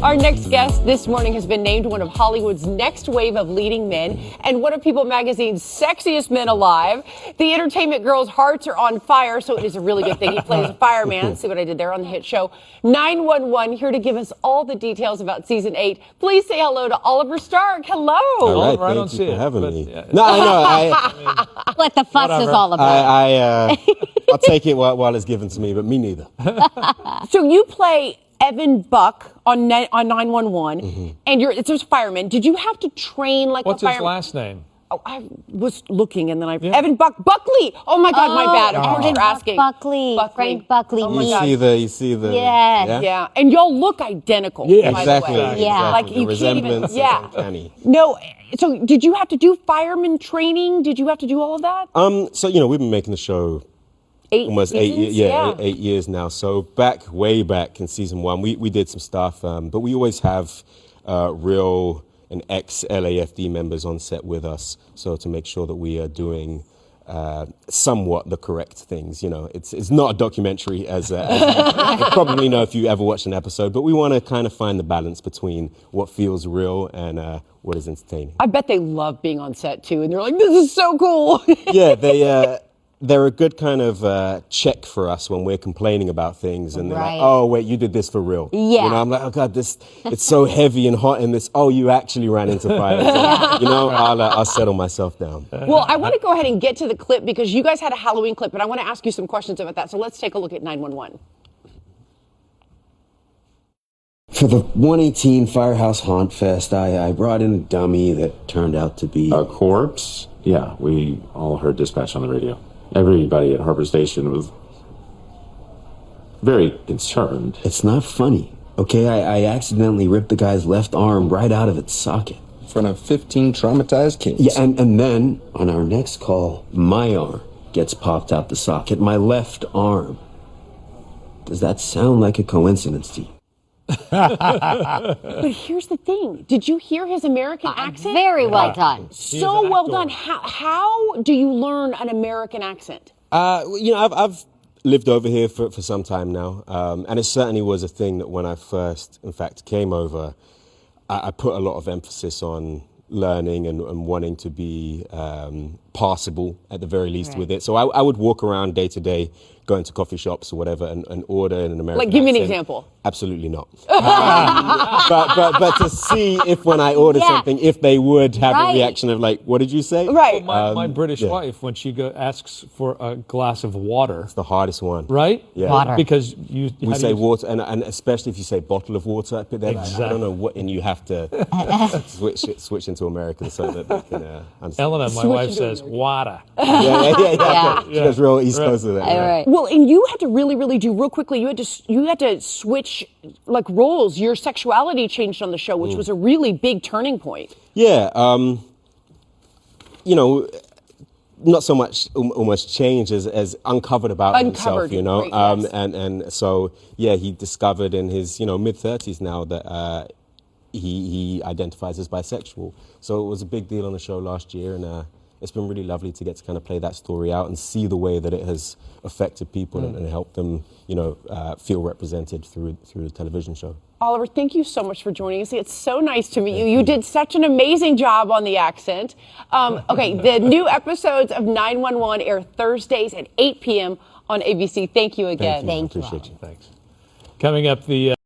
Our next guest this morning has been named one of Hollywood's next wave of leading men and one of People magazine's sexiest men alive. The entertainment girls' hearts are on fire, so it is a really good thing he plays a fireman. See what I did there on the hit show 911, here to give us all the details about season 8. Please say hello to Oliver Stark. Hello. All right, thank you for having me. No, I know. What the fuss is all about. I'll take it while it's given to me, but me neither. So you play Evan Buck on 911, and it's a fireman. Did you have to train like What's a fireman? his last name? Oh, I was looking, and then Evan Buckley. Oh my God, my bad. Of course you're asking. Buckley. Frank Buckley. Oh my You God. see the. Yes. Yeah, and y'all look identical. Yeah, by Exactly. The way. Yeah. Like The you can't even. resemblance is Yeah. uncanny. No. So did you have to do fireman training? Did you have to do all of that? So we've been making the show almost seasons? 8 years, 8 years now. So way back in season 1, we did some stuff, but we always have real and ex-LAFD members on set with us, so to make sure that we are doing somewhat the correct things. It's not a documentary, as you probably know if you ever watched an episode, but we want to kind of find the balance between what feels real and what is entertaining. I bet they love being on set too, and they're like, "This is so cool." Yeah, they're a good kind of check for us when we're complaining about things, and they're like, "Oh, wait, you did this for real." Yeah. I'm like, "Oh God, it's so heavy and hot in this. Oh, you actually ran into fire." So, I'll settle myself down. Well, I want to go ahead and get to the clip because you guys had a Halloween clip, and I want to ask you some questions about that. So let's take a look at 911. For the 118 Firehouse Haunt Fest, I brought in a dummy that turned out to be a corpse? Yeah, we all heard dispatch on the radio. Everybody at Harbor Station was very concerned. It's not funny, okay? I accidentally ripped the guy's left arm right out of its socket. In front of 15 traumatized kids. Yeah, and then, on our next call, my arm gets popped out the socket. My left arm. Does that sound like a coincidence to you? But here's the thing. Did you hear his American accent? Very well done. So well done. How do you learn an American accent? I've lived over here for some time now, and it certainly was a thing that when I first, in fact, came over, I put a lot of emphasis on learning and wanting to be passable at the very least with it. So I would walk around day to day, going to coffee shops or whatever, and order in an American Like, give me an accent. example. Absolutely not. But to see if when I order something, if they would have a reaction of like, what did you say? Right. My British wife, when she asks for a glass of water, It's the hardest one. right? Yeah. Water. Because We say water, and especially if you say bottle of water, I put that. Exactly. I don't know what, and you have to switch into American so that they can understand. Eleanor, my wife, says water. Yeah. She goes real East Coast with that. All right. Well, and you had to really do real quickly. You had to switch like roles. Your sexuality changed on the show, which was a really big turning point. Yeah, not so much almost changed as uncovered about himself, Uncovered, right, yes. and so he discovered in his mid-30s now that he identifies as bisexual. So it was a big deal on the show last year, and it's been really lovely to get to kind of play that story out and see the way that it has affected people and helped them feel represented through the television show. Oliver, thank you so much for joining us. It's so nice to meet you. You did such an amazing job on the accent. Okay, the new episodes of 911 air Thursdays at 8 p.m. on ABC. Thank you again. Thank you. Thank you. Appreciate you. Thanks. Coming up, the